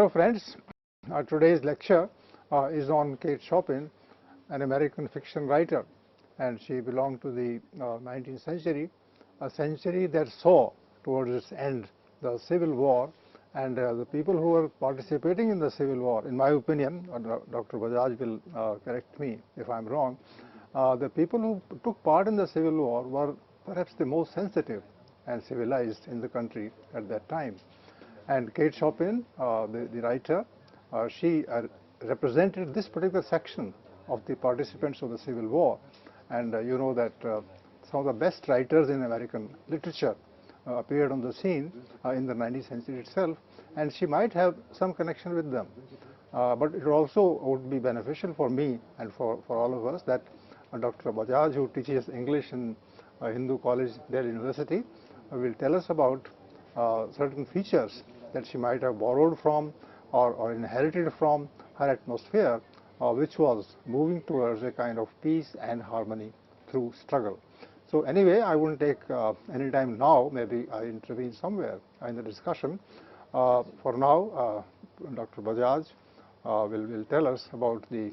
Hello friends, today's lecture is on Kate Chopin, an American fiction writer, and she belonged to the 19th century, a century that saw towards its end the Civil War, and the people who were participating in the Civil War, in my opinion, Dr. Bajaj will correct me if I'm wrong, the people who took part in the Civil War were perhaps the most sensitive and civilized in the country at that time. And Kate Chopin, the writer, she represented this particular section of the participants of the Civil War. And you know that some of the best writers in American literature appeared on the scene in the 19th century itself, and she might have some connection with them. But it also would be beneficial for me and for all of us that Dr. Bajaj, who teaches English in Hindu College, Delhi University, will tell us about certain features that she might have borrowed from or inherited from her atmosphere, which was moving towards a kind of peace and harmony through struggle. So anyway, I wouldn't take any time now. Maybe I intervene somewhere in the discussion. For now, Dr. Bajaj will tell us about the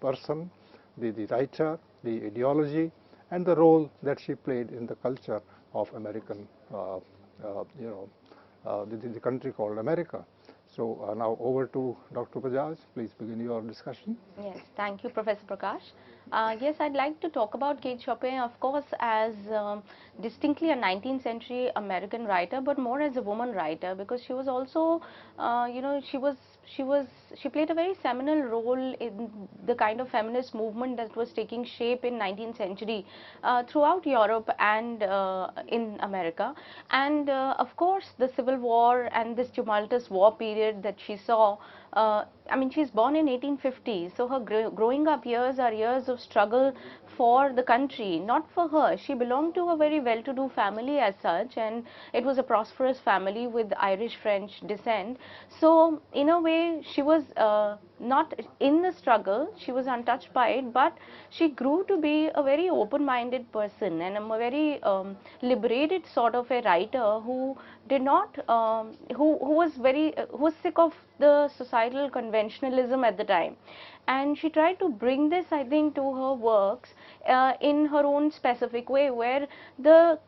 person, the writer, the ideology, and the role that she played in the culture of American, the country called America. So now over to Dr. Bajaj. Please begin your discussion. Yes, thank you, Professor Prakash. Yes, I'd like to talk about Kate Chopin, of course, as distinctly a 19th century American writer, but more as a woman writer, because she was also, she played a very seminal role in the kind of feminist movement that was taking shape in 19th century throughout Europe and in America. And of course, the Civil War and this tumultuous war period that she saw. I mean, she's born in 1850, so her growing up years are years of struggle for the country, not for her. She belonged to a very well-to-do family as such, and it was a prosperous family with Irish-French descent. So, in a way, she was not in the struggle, she was untouched by it, but she grew to be a very open-minded person and a very liberated sort of a writer who did not, who was sick of the societal conventionalism at the time, and she tried to bring this, I think, to her works in her own specific way, where the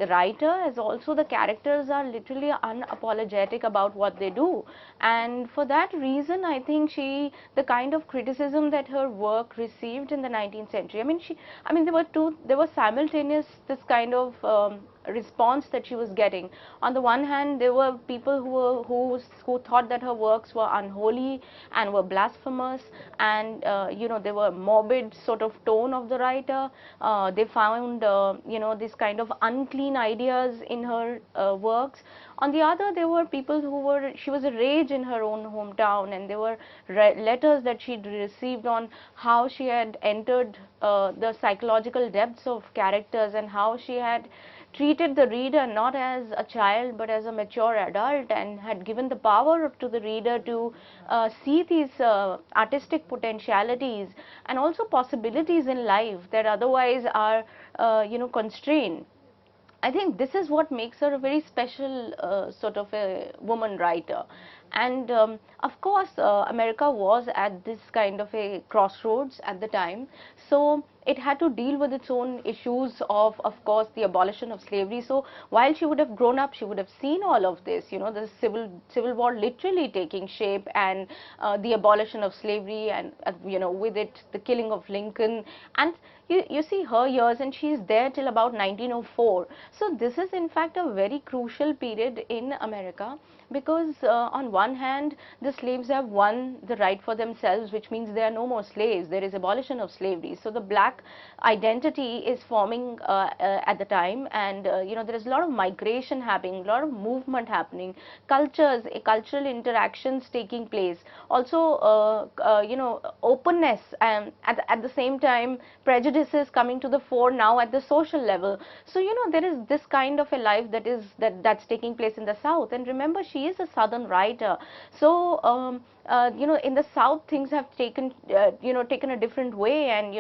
writer as also the characters are literally unapologetic about what they do. And for that reason, I think the kind of criticism that her work received in the 19th century, there were simultaneous this kind of response that she was getting. On the one hand, there were people who thought that her works were unholy and were blasphemous, and they were morbid sort of tone of the writer. They found this kind of unclean ideas in her works. On the other, there were people she was a rage in her own hometown, and there were letters that she'd received on how she had entered the psychological depths of characters and how she had treated the reader not as a child but as a mature adult, and had given the power to the reader to see these artistic potentialities and also possibilities in life that otherwise are constrained. I think this is what makes her a very special sort of a woman writer. And of course, America was at this kind of a crossroads at the time, so it had to deal with its own issues of course, the abolition of slavery. So while she would have grown up, she would have seen all of this, the civil war literally taking shape, and the abolition of slavery, and with it the killing of Lincoln. And you see her years, and she is there till about 1904. So this is in fact a very crucial period in America, because on one hand, the slaves have won the right for themselves, which means there are no more slaves. There is abolition of slavery. So the black identity is forming at the time, and there is a lot of migration happening, a lot of movement happening, cultural interactions taking place. Also, openness, and at the same time, prejudices coming to the fore now at the social level. So there is this kind of a life that's taking place in the South. And remember, she she is a southern writer. So in the south things have taken taken a different way, and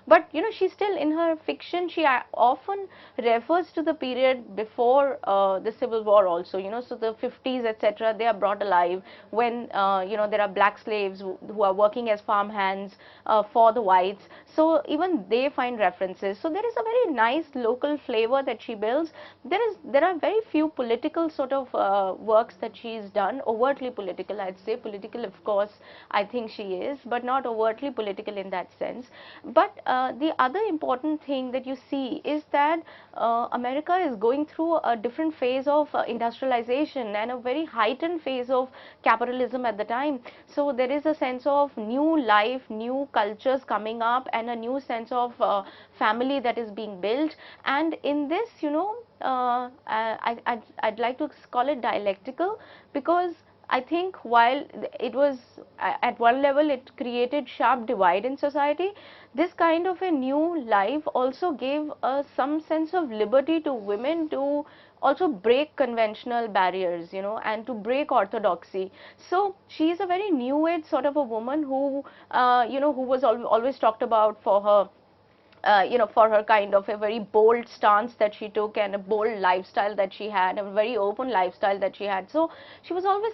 but she still, in her fiction, she often refers to the period before the Civil War also, so the 50s, etc., they are brought alive when there are black slaves who are working as farm hands for the whites. So even they find references. So there is a very nice local flavor that she builds. There are very few political sort of works that she's done, overtly political, I'd say. Political, of course, I think she is, but not overtly political in that sense. But the other important thing that you see is that America is going through a different phase of industrialization and a very heightened phase of capitalism at the time. So there is a sense of new life, new cultures coming up, and a new sense of family that is being built. And in this, I'd like to call it dialectical, because I think while it was at one level it created sharp divide in society, this kind of a new life also gave some sense of liberty to women to also break conventional barriers, and to break orthodoxy. So she is a very new age sort of a woman who who was always talked about for her for her kind of a very bold stance that she took, and a bold lifestyle that she had, a very open lifestyle that she had. So she was always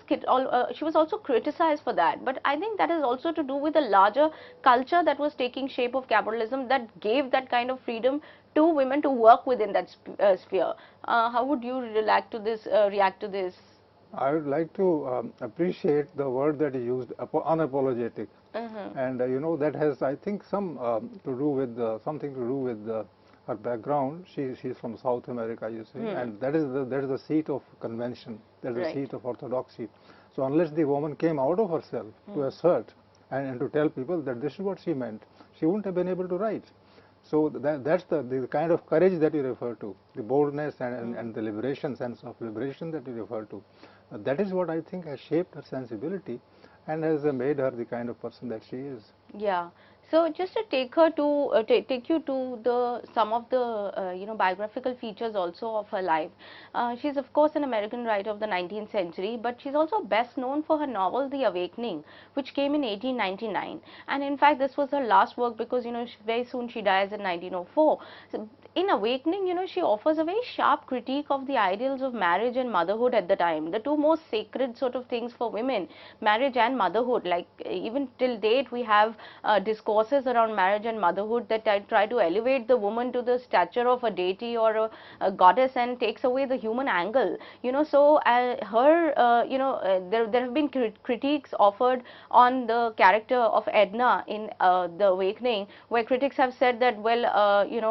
she was also criticized for that. But I think that is also to do with the larger culture that was taking shape of capitalism, that gave that kind of freedom to women to work within that sphere. How would you react to this? I would like to appreciate the word that you used, unapologetic. And that has, I think, some to do with something to do with her background. She's from South America, you see, and that is the seat of convention. That is the seat of orthodoxy. So unless the woman came out of herself to assert and to tell people that this is what she meant, she wouldn't have been able to write. So that's the kind of courage that you refer to, the boldness and the liberation, sense of liberation that you refer to. That is what I think has shaped her sensibility and has made her the kind of person that she is. Yeah. So just to take her to take you to some of the biographical features also of her life. She's of course an American writer of the 19th century, but she's also best known for her novel The Awakening, which came in 1899. And in fact, this was her last work, because very soon she dies in 1904. So in Awakening, she offers a very sharp critique of the ideals of marriage and motherhood at the time, the two most sacred sort of things for women, marriage and motherhood. Like even till date, we have discourses around marriage and motherhood that try to elevate the woman to the stature of a deity or a goddess, and takes away the human angle. So there have been critiques offered on the character of Edna in The Awakening, where critics have said that, well,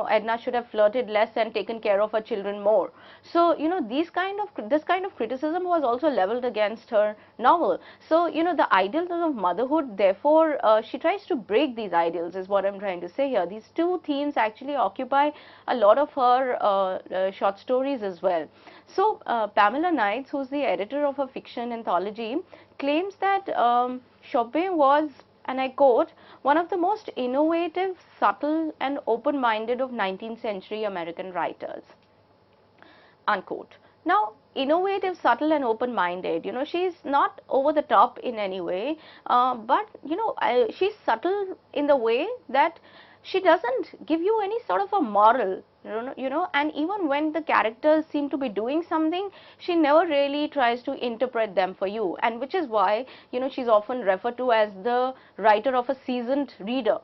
Edna should have flirted less and taken care of her children more. So this kind of criticism was also leveled against her novel. So the ideals of motherhood, therefore she tries to break these ideals, is what I'm trying to say here. These two themes actually occupy a lot of her short stories as well. So Pamela Knights, who's the editor of a fiction anthology, claims that Chopin was, and I quote, one of the most innovative, subtle and open-minded of 19th century American writers, unquote. Now, innovative, subtle and open-minded, she's not over the top in any way, but she's subtle in the way that she doesn't give you any sort of a moral, and even when the characters seem to be doing something, she never really tries to interpret them for you, and which is why she's often referred to as the writer of a seasoned reader.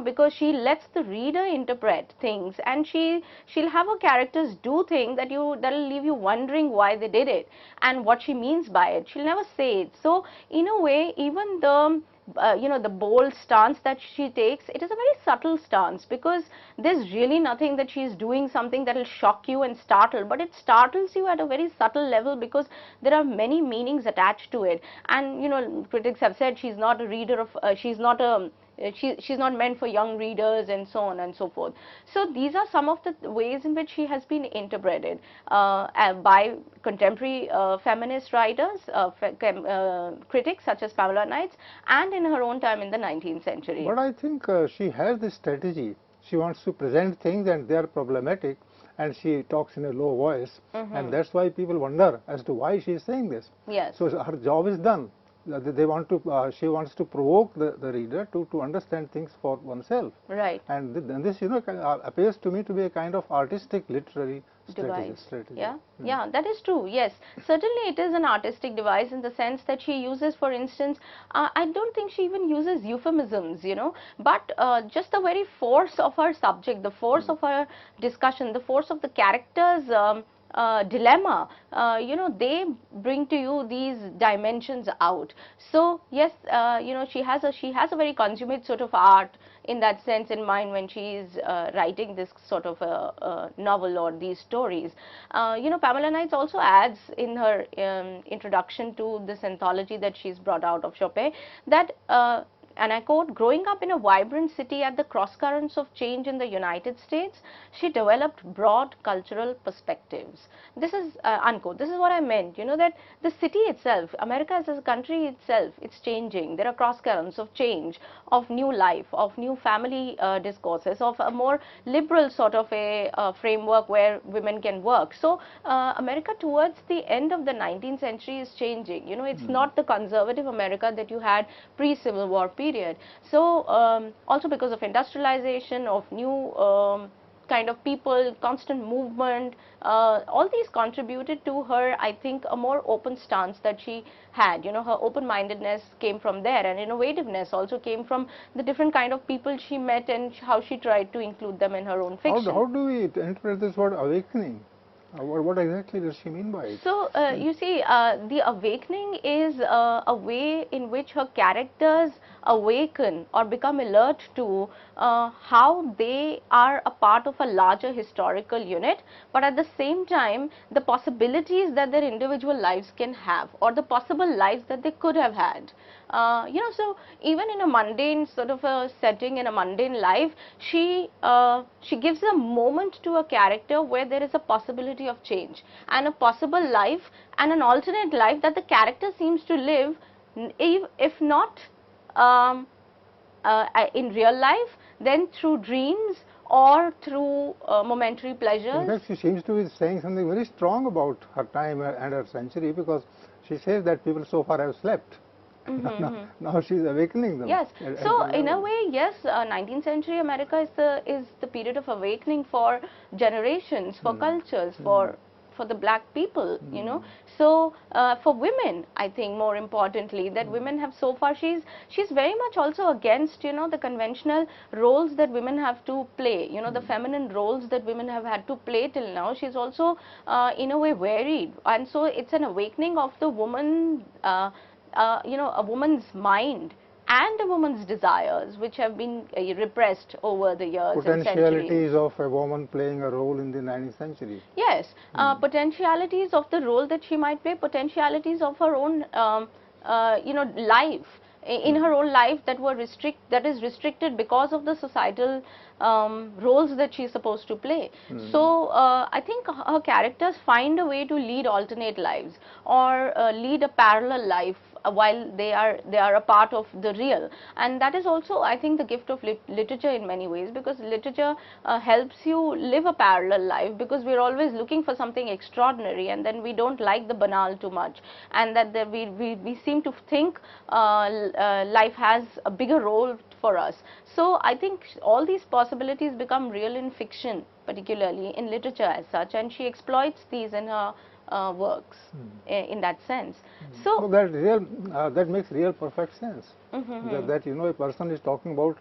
Because she lets the reader interpret things, and she'll have her characters do things that'll leave you wondering why they did it and what she means by it. She'll never say it. So in a way, even the the bold stance that she takes, it is a very subtle stance, because there's really nothing that she's doing something that will shock you and startle, but it startles you at a very subtle level, because there are many meanings attached to it. And critics have said she's not a reader of she's not meant for young readers, and so on and so forth. So these are some of the ways in which she has been interpreted by contemporary feminist writers, critics such as Pamela Knights, and in her own time in the 19th century. But I think she has this strategy. She wants to present things and they are problematic, and she talks in a low voice, and that's why people wonder as to why she is saying this. Yes. So her job is done. They want to. She wants to provoke the reader to understand things for oneself. Right. And this, appears to me to be a kind of artistic literary Device. strategy. Yeah, yeah, that is true. Yes, certainly it is an artistic device in the sense that she uses, for instance, I don't think she even uses euphemisms, but just the very force of her subject, the force of her discussion, the force of the characters. Dilemma, they bring to you these dimensions out. So yes, she has a very consummate sort of art in that sense in mind when she is writing this sort of a novel or these stories. Pamela Knights also adds in her introduction to this anthology that she's brought out of Chopin that and I quote, growing up in a vibrant city at the crosscurrents of change in the United States, she developed broad cultural perspectives. This is, unquote, this is what I meant, that the city itself, America as a country itself, it's changing. There are crosscurrents of change, of new life, of new family discourses, of a more liberal sort of a framework where women can work. So, America towards the end of the 19th century is changing. It's not the conservative America that you had pre-Civil War period. So also because of industrialization, of new kind of people, constant movement, all these contributed to her, I think, a more open stance that she had. Her open-mindedness came from there, and innovativeness also came from the different kind of people she met and how she tried to include them in her own fiction. How do we interpret this word awakening? What exactly does she mean by it? So, you see, the awakening is a way in which her characters awaken or become alert to how they are a part of a larger historical unit, but at the same time, the possibilities that their individual lives can have, or the possible lives that they could have had. So even in a mundane sort of a setting, in a mundane life, she gives a moment to a character where there is a possibility of change and a possible life and an alternate life that the character seems to live, if not in real life, then through dreams or through momentary pleasures. In fact, she seems to be saying something very strong about her time and her century, because she says that people so far have slept. Now she's awakening them. Yes. So in a way, yes, 19th century America is the period of awakening for generations, for cultures, for the black people, So for women, I think more importantly, that women have so far, she's very much also against, the conventional roles that women have to play, the feminine roles that women have had to play till now. She's also in a way varied, and so it's an awakening of the woman, a woman's mind and a woman's desires, which have been repressed over the years and centuries. Potentialities of a woman playing a role in the 19th century. Yes, potentialities of the role that she might play, potentialities of her own, life, in her own life that is restricted because of the societal roles that she is supposed to play. So I think her characters find a way to lead alternate lives or lead a parallel life while they are a part of the real, and that is also, I think, the gift of literature in many ways, because literature helps you live a parallel life, because we're always looking for something extraordinary, and then we don't like the banal too much, and that we seem to think life has a bigger role for us. So I think all these possibilities become real in fiction, particularly in literature as such, and she exploits these in her works in that sense. So that makes real perfect sense. That a person is talking about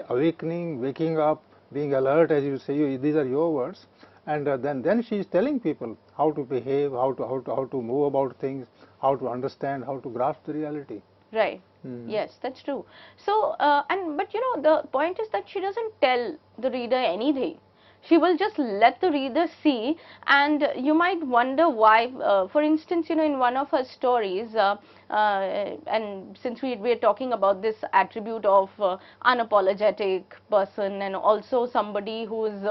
awakening, waking up, being alert, as you say. These are your words, and then she is telling people how to behave, how to move about things, how to understand, how to grasp the reality. Right. Yes, that's true. So but the point is that she doesn't tell the reader anything. She will just let the reader see, and you might wonder why. For instance, in one of her stories, and since we are talking about this attribute of unapologetic person, and also somebody who is,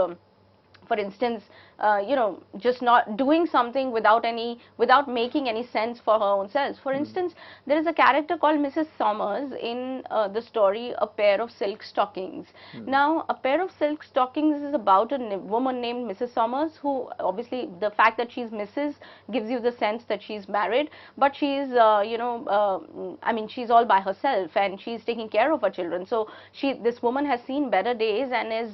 for instance, just not doing something without making any sense for her own self. For instance, there is a character called Mrs. Somers in the story A Pair of Silk Stockings. Now, A Pair of Silk Stockings is about a woman named Mrs. Somers, who obviously the fact that she's Mrs. gives you the sense that she's married, but she's I mean, she's all by herself and she's taking care of her children. So this woman has seen better days and is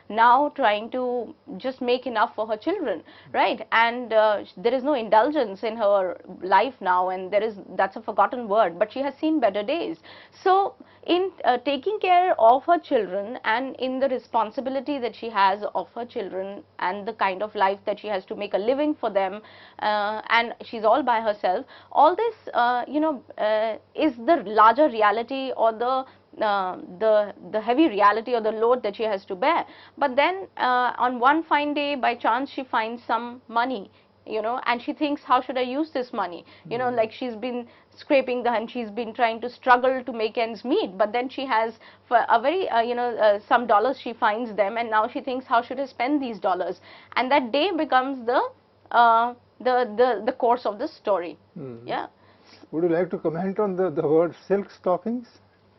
now trying to just make enough for her children, right? And there is no indulgence in her life now, and that's a forgotten word, but she has seen better days. So in taking care of her children and in the responsibility that she has of her children and the kind of life that she has to make a living for them, and she's all by herself, all this is the larger reality, or the heavy reality or the load that she has to bear. But then on one fine day, by chance, she finds some money, and she thinks, how should I use this money? Like she's been scraping and she's been trying to struggle to make ends meet, but then she has for a very some dollars, she finds them, and now she thinks, how should I spend these dollars? And that day becomes the course of the story. Yeah. Would you like to comment on the word silk stockings?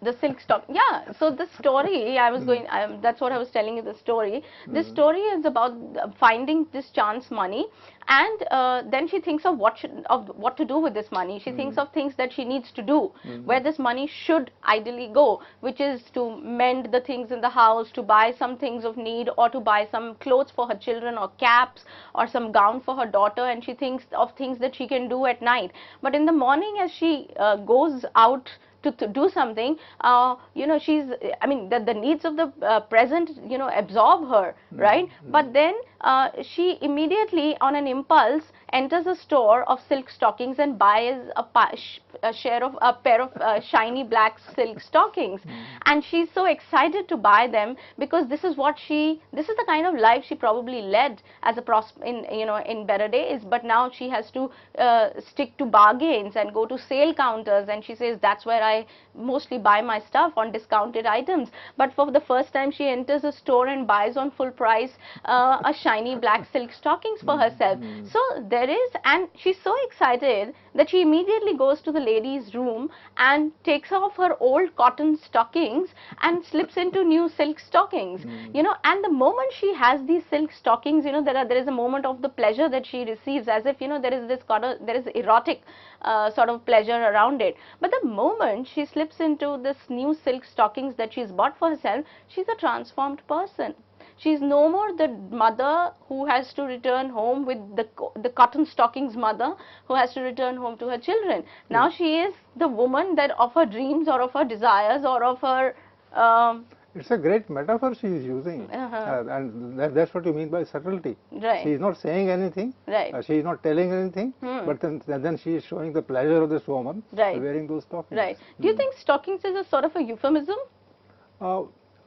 The silk stock, yeah. So the story I was going, that's what I was telling you, the story. This story is about finding this chance money, and then she thinks of what to do with this money. She thinks of things that she needs to do, where this money should ideally go, which is to mend the things in the house, to buy some things of need, or to buy some clothes for her children, or caps, or some gown for her daughter. And she thinks of things that she can do at night. But in the morning, as she goes out to do something, she's, I mean, the needs of the present, absorb her, right? But then she immediately, on an impulse, enters a store of silk stockings and buys a pair of shiny black silk stockings. And she's so excited to buy them, because this is the kind of life she probably led as in better days. But now she has to stick to bargains and go to sale counters, and she says, that's where I mostly buy my stuff, on discounted items. But for the first time, she enters a store and buys on full price a shiny black silk stockings for herself. So there is, and she's so excited that she immediately goes to the lady's room and takes off her old cotton stockings and slips into new silk stockings. And the moment she has these silk stockings, there is a moment of the pleasure that she receives, as if there is erotic sort of pleasure around it. But the moment she slips into this new silk stockings that she's bought for herself, she's a transformed person. She's no more the mother who has to return home with the cotton stockings mother who has to return home to her children. Now she is the woman that of her dreams, or of her desires, or of her it's a great metaphor she is using, and that's what you mean by subtlety. Right. She is not saying anything, right. She is not telling anything, but then she is showing the pleasure of this woman wearing those stockings. Right. Do you think stockings is a sort of a euphemism?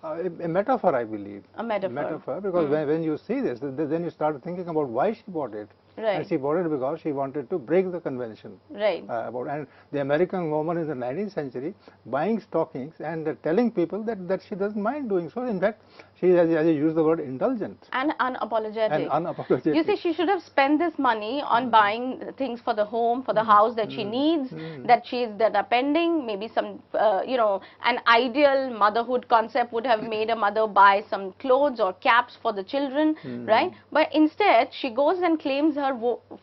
A metaphor, I believe. A metaphor. Because when you see this, then you start thinking about why she bought it. Right. And she bought it because she wanted to break the convention. Right. And the American woman in the 19th century buying stockings and telling people that she doesn't mind doing so. In fact, she, as you use the word, indulgent. And unapologetic. And unapologetic. You see, she should have spent this money on buying things for the home, for the house that she needs, that are pending. Maybe some, an ideal motherhood concept would have made a mother buy some clothes or caps for the children, right? But instead, she goes and claims her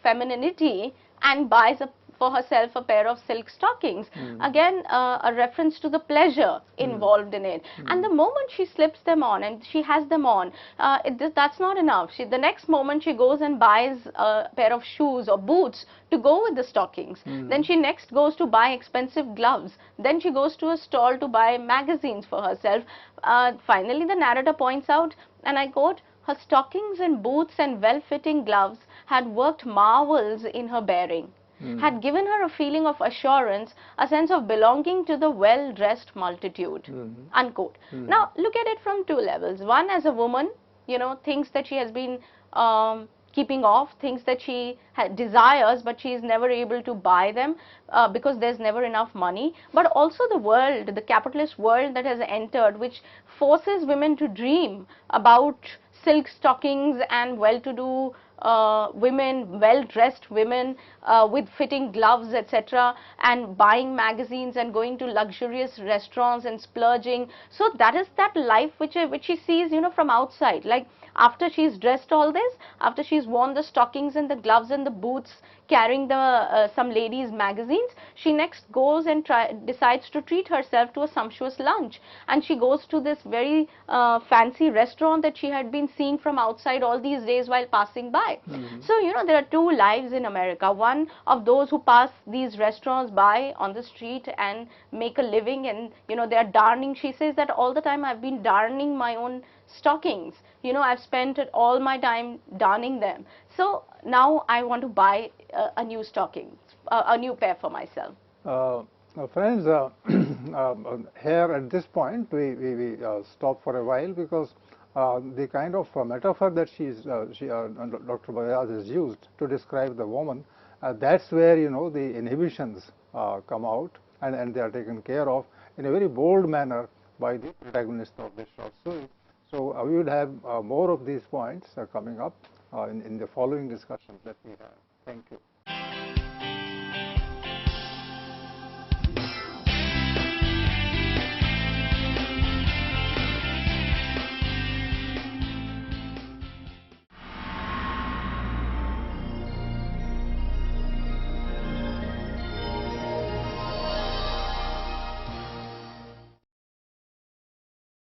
femininity and buys for herself a pair of silk stockings. Again, a reference to the pleasure involved in it. And the moment she slips them on and she has them on, that's not enough. The next moment she goes and buys a pair of shoes or boots to go with the stockings. Then she next goes to buy expensive gloves. Then she goes to a stall to buy magazines for herself. Finally, the narrator points out, and I quote, her stockings and boots and well-fitting gloves had worked marvels in her bearing, had given her a feeling of assurance, a sense of belonging to the well-dressed multitude, unquote. Now, look at it from two levels. One, as a woman, thinks that she has been keeping off, things that she desires, but she is never able to buy them because there's never enough money. But also the world, the capitalist world that has entered, which forces women to dream about silk stockings and well-to-do women, well-dressed women with fitting gloves, etc., and buying magazines and going to luxurious restaurants and splurging. So that is that life which she sees, you know, from outside. Like after she's dressed all this, after she's worn the stockings and the gloves and the boots, carrying the some ladies' magazines, she next goes and decides to treat herself to a sumptuous lunch, and she goes to this very fancy restaurant that she had been seeing from outside all these days while passing by. So, you know, there are two lives in America. One of those who pass these restaurants by on the street and make a living, and, you know, they are darning. She says that all the time I've been darning my own stockings. You know, I've spent all my time darning them. So now I want to buy a new stocking, a new pair for myself. Friends, here at this point we stop for a while, because the kind of metaphor that Dr. Bayaz has used to describe the woman, that's where, you know, the inhibitions come out, and they are taken care of in a very bold manner by the protagonist of this short story. So we would have more of these points coming up in the following discussions that we have. Thank you.